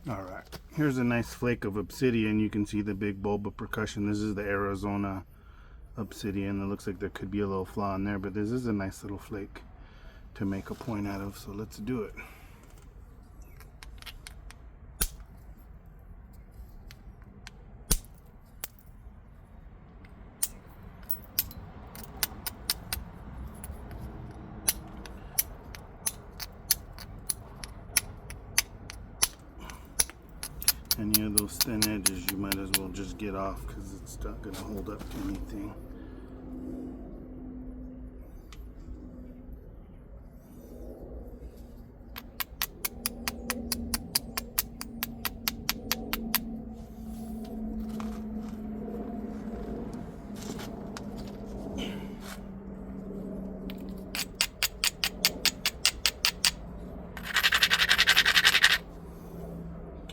Alright, here's a nice flake of obsidian. You can see the big bulb of percussion. This is the Arizona obsidian. It looks like there could be a little flaw in there, but this is a nice little flake to make a point out of, so let's do it. Any of those thin edges you might as well just get off because it's not going to hold up to anything.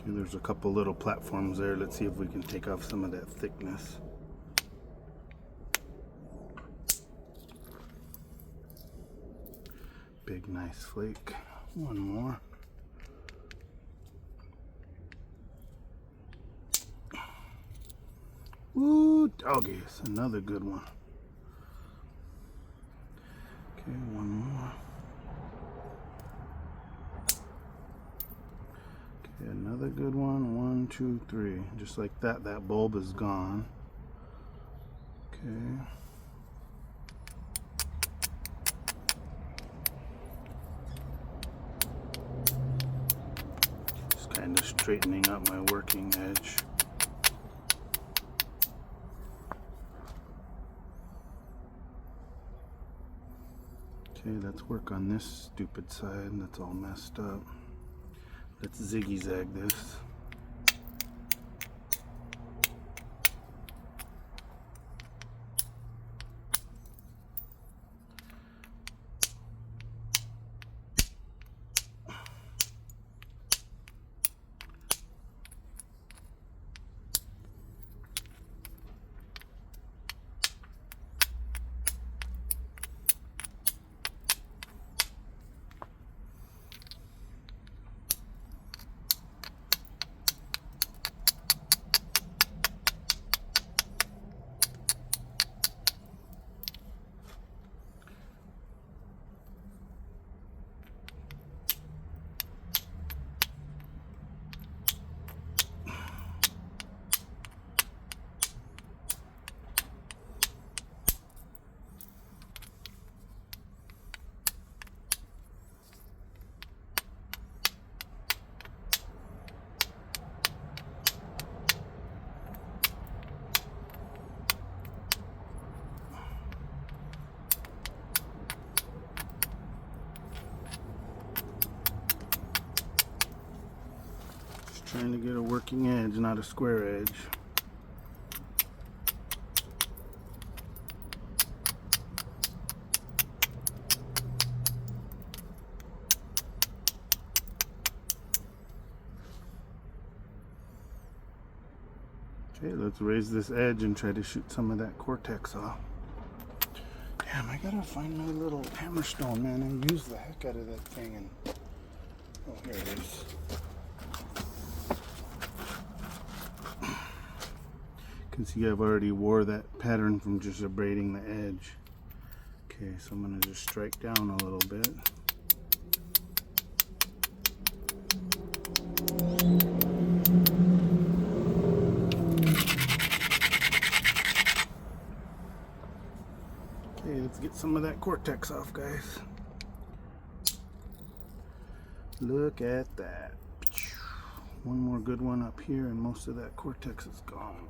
There's a couple little platforms there. Let's see if we can take off some of that thickness. Big nice flake. One more. Woo, doggies. Another good one. Okay, one more. Another good one. 1, 2, 3. Just like that, that bulb is gone. Okay. Just kind of straightening up my working edge. Okay, let's work on this stupid side that's all messed up. Let's ziggy zag this. Trying to get a working edge, not a square edge. Okay, let's raise this edge and try to shoot some of that cortex off. Damn, I gotta find my little hammerstone, man. I use the heck out of that thing. And oh, here it is. You can see I've already wore that pattern from just abrading the edge. Okay, so I'm going to just strike down a little bit. Okay, let's get some of that cortex off, guys. Look at that. One more good one up here and most of that cortex is gone.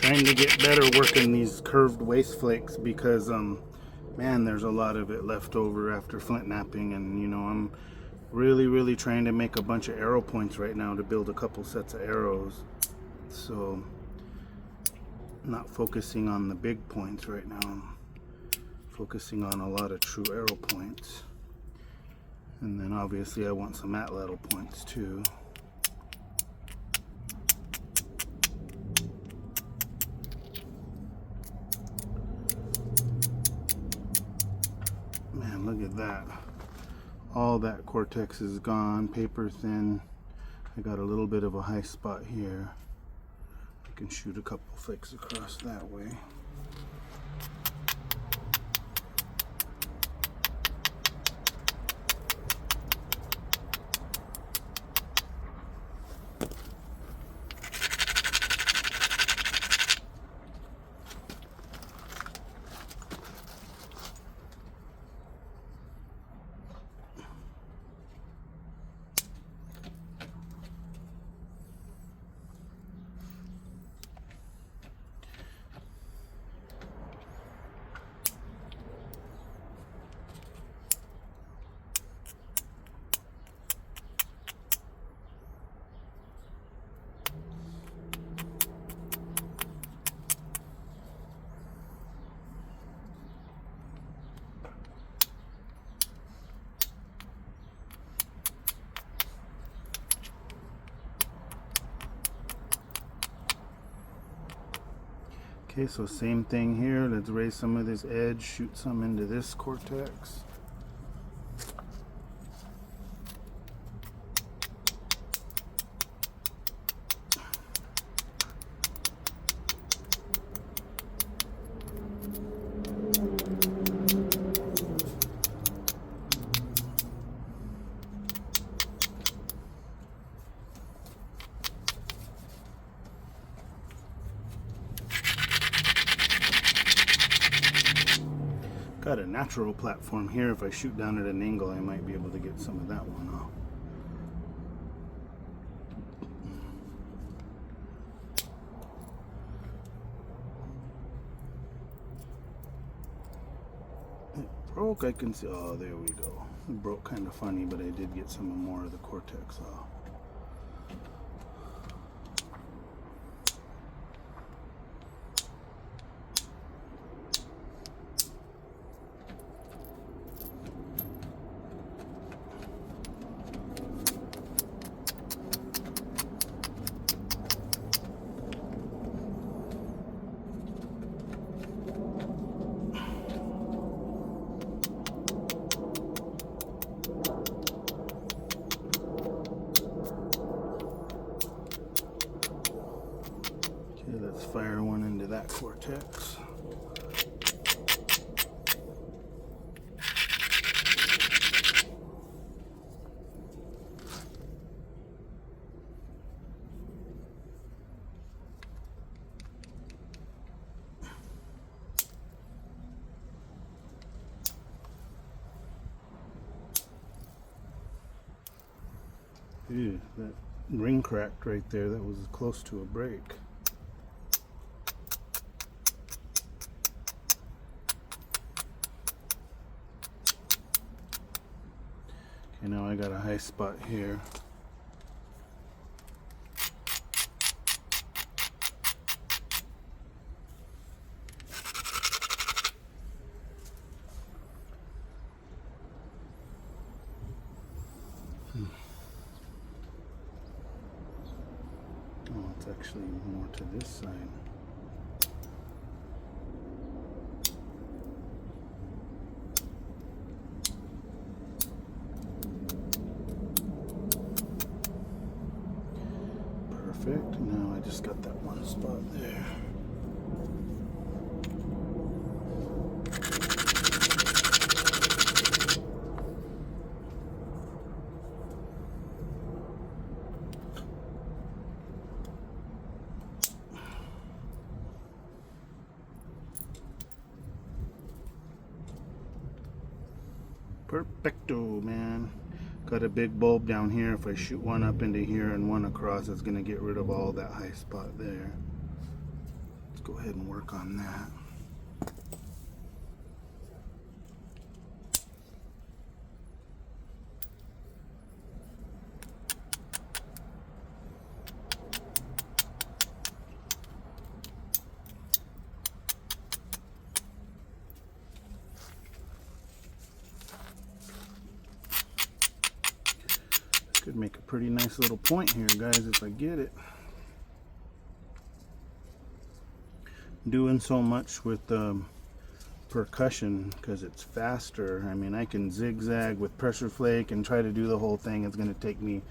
Trying to get better working these curved waste flakes because man, there's a lot of it left over after flint knapping, and you know, I'm Really trying to make a bunch of arrow points right now to build a couple sets of arrows. So not focusing on the big points right now. I'm focusing on a lot of true arrow points. And then obviously I want some atlatl points too. Man, look at that. All that cortex is gone, paper thin. I got a little bit of a high spot here. I can shoot a couple flakes across that way. Okay, so same thing here. Let's raise some of this edge, shoot some into this cortex. Got a natural platform here. If I shoot down at an angle, I might be able to get some of that one off. It broke, I can see. Oh, there we go. It broke kind of funny, but I did get some more of the cortex off. Let's fire one into that cortex. Ew, that ring cracked right there. That was close to a break. Okay, now I got a high spot here. Oh, it's actually more to this side. Perfect. Now I just got that one spot there. Perfecto, man. Got a big bulb down here. If I shoot one up into here and one across, it's going to get rid of all that high spot there. Let's go ahead and work on that. Could make a pretty nice little point here, guys, if I get it. Doing so much with percussion because it's faster. I mean, I can zigzag with pressure flake and try to do the whole thing. It's going to take me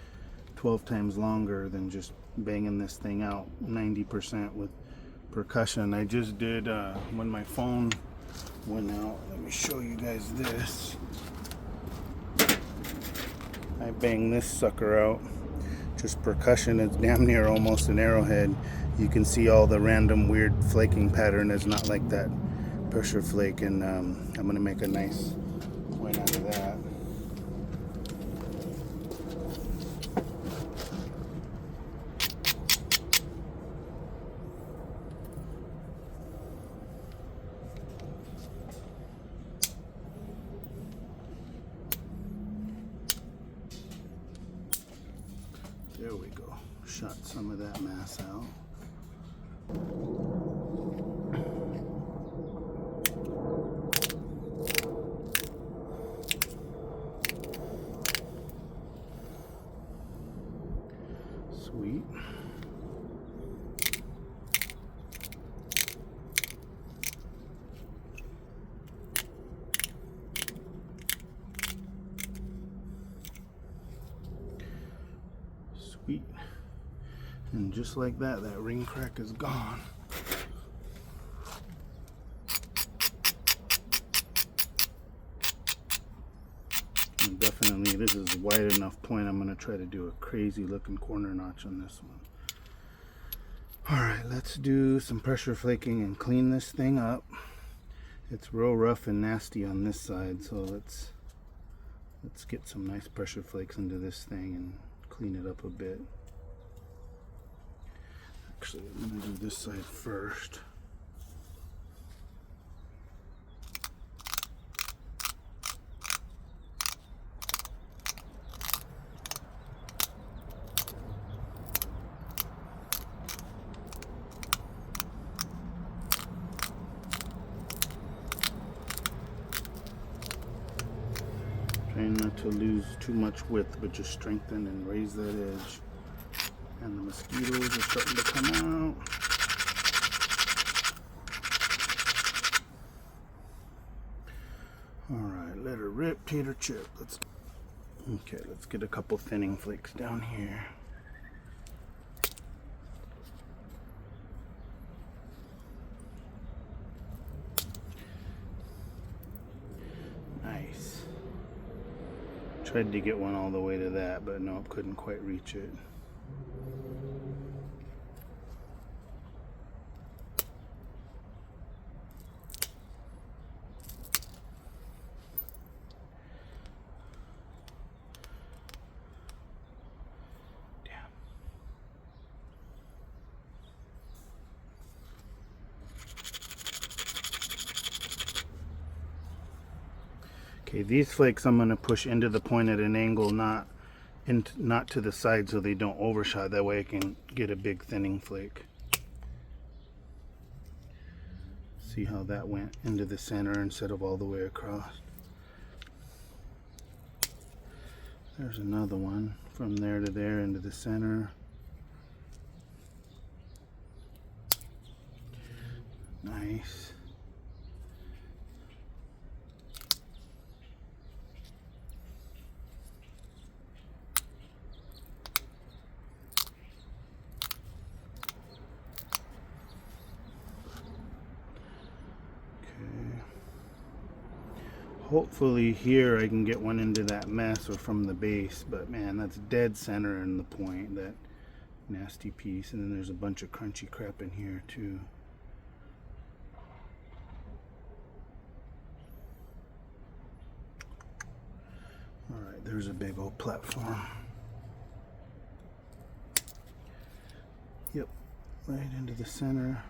12 times longer than just banging this thing out 90% with percussion. I just did when my phone went out. Let me show you guys this. I banged this sucker out. Just percussion. It's damn near almost an arrowhead. You can see all the random weird flaking pattern is not like that pressure flake, and I'm going to make a nice point out of that. There we go. Shot some of that mass out. Sweet. Sweet. And just like that, that ring crack is gone. And definitely, this is wide enough point. I'm going to try to do a crazy looking corner notch on this one. Alright, let's do some pressure flaking and clean this thing up. It's real rough and nasty on this side, so let's get some nice pressure flakes into this thing and clean it up a bit. Actually, I'm going to do this side first. Trying not to lose too much width, but just strengthen and raise that edge. And the mosquitoes are starting to come out. Alright, let her rip, tater chip. Let's get a couple thinning flakes down here. Nice. Tried to get one all the way to that, but nope, couldn't quite reach it. Okay, these flakes I'm going to push into the point at an angle, not to the side, so they don't overshot. That way I can get a big thinning flake. See how that went into the center instead of all the way across. There's another one from there to there into the center. Nice. Hopefully here I can get one into that mess or from the base, but man, that's dead center in the point, that nasty piece. And then there's a bunch of crunchy crap in here too. Alright, there's a big old platform. Yep, right into the center.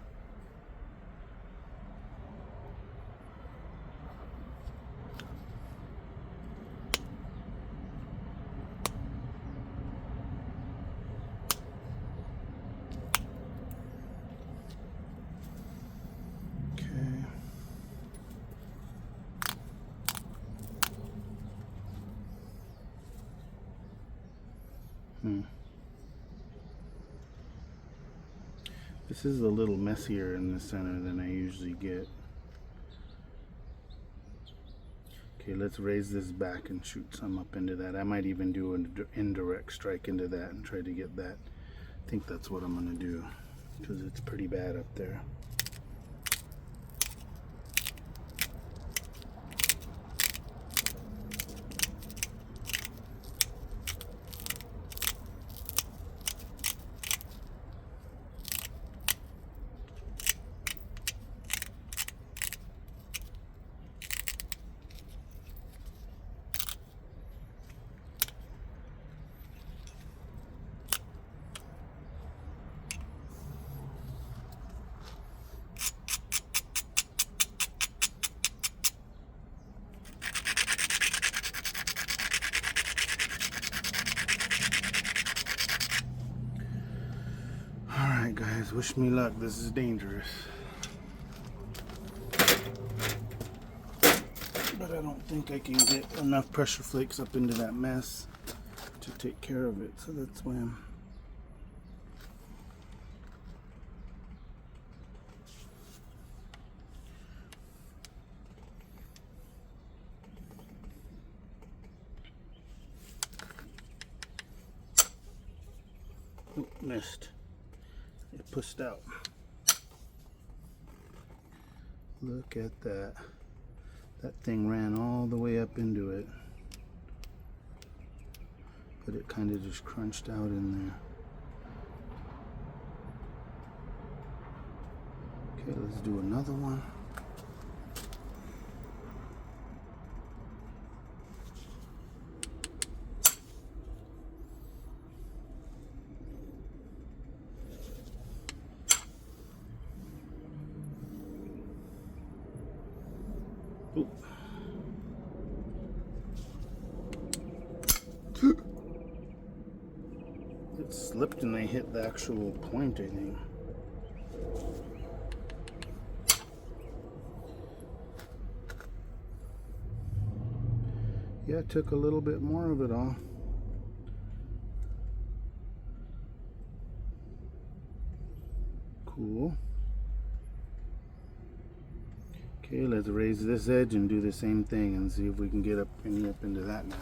This is a little messier in the center than I usually get. Okay, let's raise this back and shoot some up into that. I might even do an indirect strike into that and try to get that. I think that's what I'm gonna do, because it's pretty bad up there. Alright guys, wish me luck. This is dangerous. But I don't think I can get enough pressure flakes up into that mess to take care of it. So that's why I'm... Oh, missed. It pushed out. Look at that. That thing ran all the way up into it. But it kind of just crunched out in there. Okay, let's do another one. Ooh. It slipped and I hit the actual point, I think. Yeah, it took a little bit more of it off. Cool. Okay, let's raise this edge and do the same thing and see if we can get up into that now.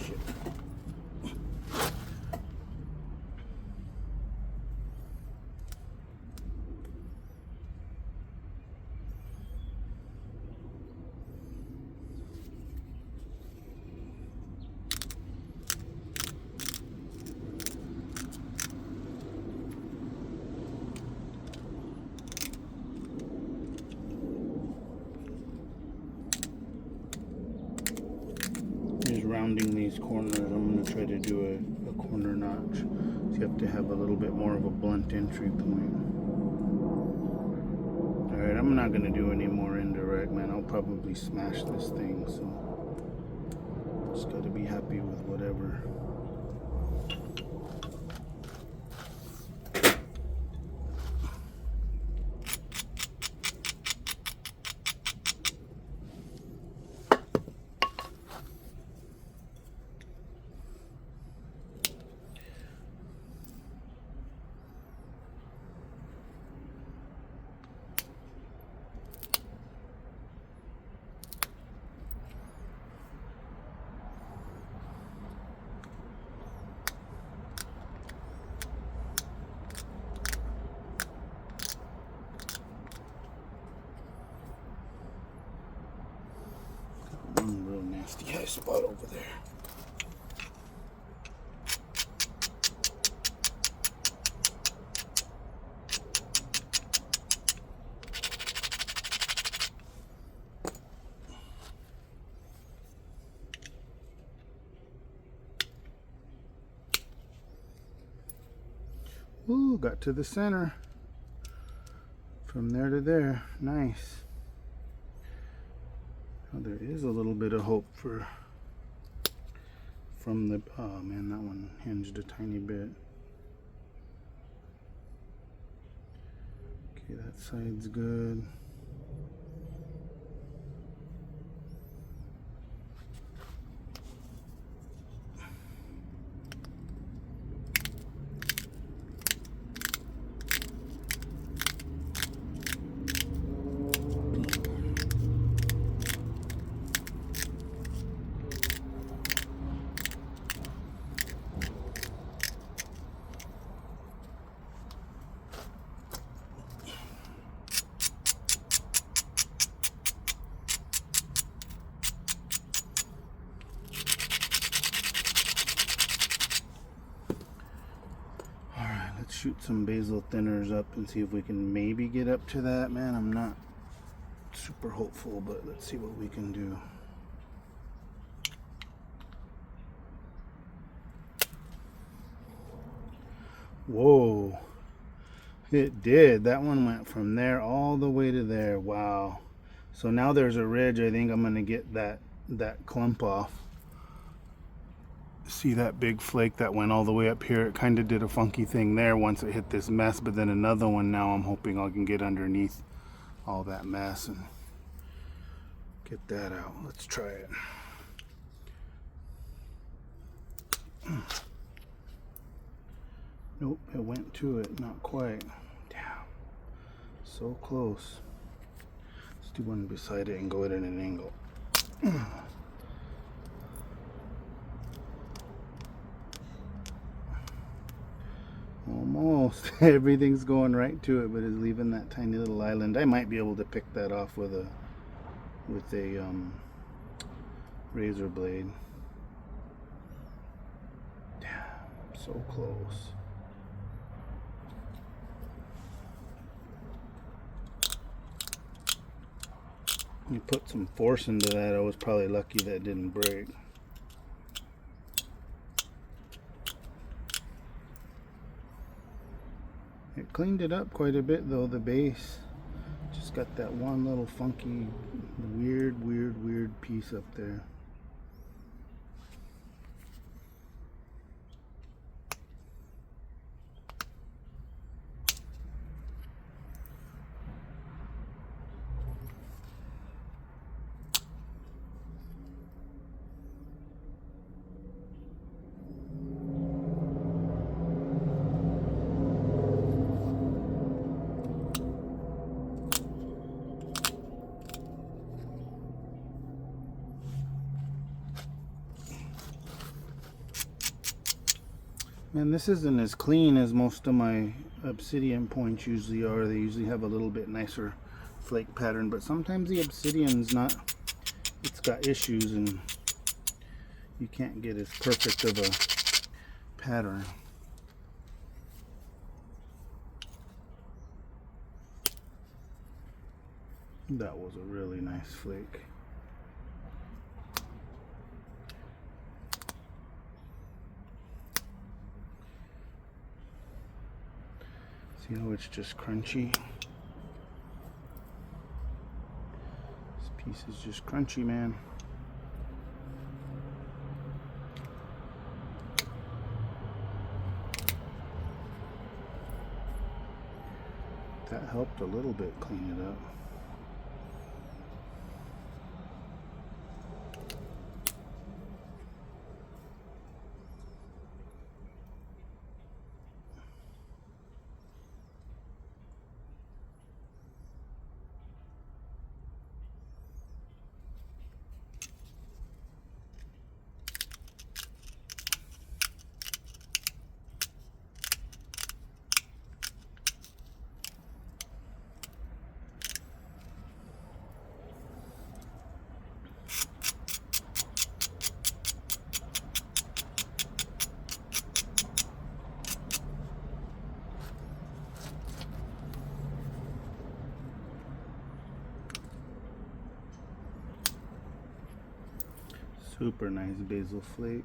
Shit. Just rounding these corners, I'm going to try to do a corner notch. So you have to have a little bit more of a blunt entry point. Alright, I'm not going to do any more indirect, man. I'll probably smash this thing, so just got to be happy with whatever. One real nasty high spot over there. Ooh, got to the center. From there to there. Nice. Oh, there is a little bit of hope from the, oh man, that one hinged a tiny bit. Okay, that side's good. Shoot some basil thinners up and see if we can maybe get up to that. Man, I'm not super hopeful, but let's see what we can do. Whoa, it did. That one went from there all the way to there. Wow. So now there's a ridge. I think I'm gonna get that clump off. See that big flake that went all the way up here? It kind of did a funky thing there once it hit this mess, but then another one. Now I'm hoping I can get underneath all that mess and get that out. Let's try it. Nope, it went to it, not quite. Damn, so close. Let's do one beside it and go at an angle. Almost. Everything's going right to it, but it's leaving that tiny little island. I might be able to pick that off with a razor blade. Damn, so close. You put some force into that. I was probably lucky that didn't break. It cleaned it up quite a bit though, the base. Just got that one little funky, weird piece up there. And this isn't as clean as most of my obsidian points usually are. They usually have a little bit nicer flake pattern, but sometimes the obsidian's not, it's got issues and you can't get as perfect of a pattern. That was a really nice flake. See how it's just crunchy? This piece is just crunchy, man. That helped a little bit clean it up. Super nice basil flake.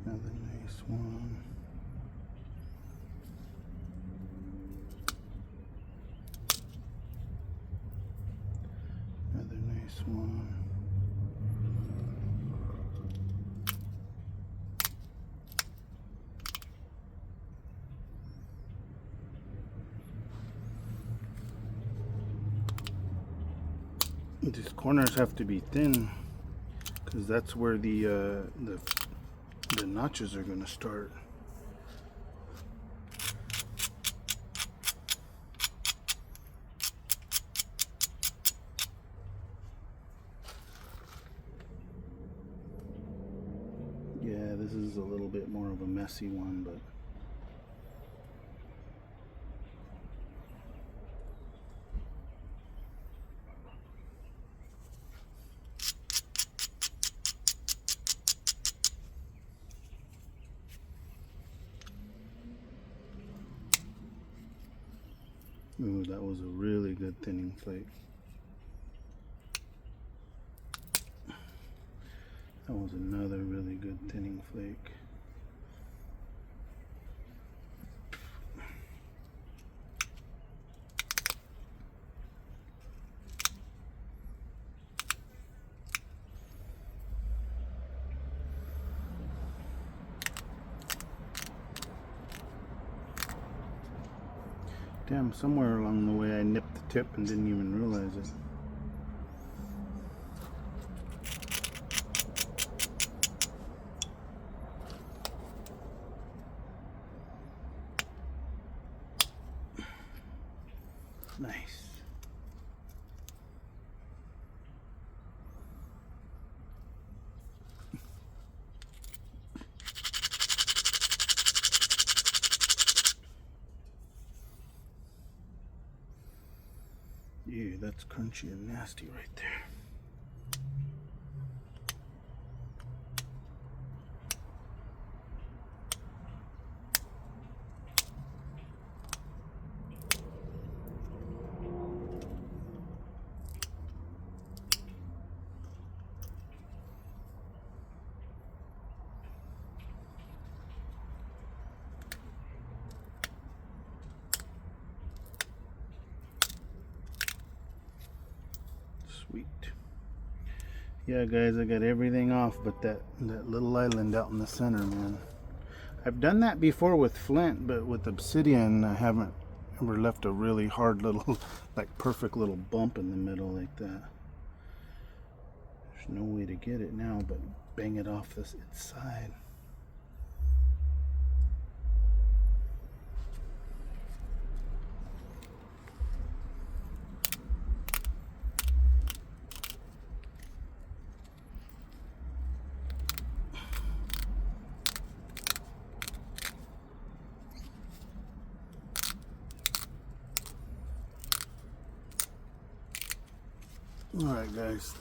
Another nice one. Another nice one. These corners have to be thin because that's where the notches are going to start. Yeah, this is a little bit more of a messy one, but ooh, that was a really good thinning flake. That was another really good thinning flake. Damn, somewhere along the way I nipped the tip and didn't even realize it. Nice. Yeah, that's crunchy and nasty right there. Sweet. Yeah, guys, I got everything off but that little island out in the center, man. I've done that before with flint, but with obsidian I haven't ever left a really hard little, like perfect little bump in the middle like that. There's no way to get it now but bang it off its side. Alright guys,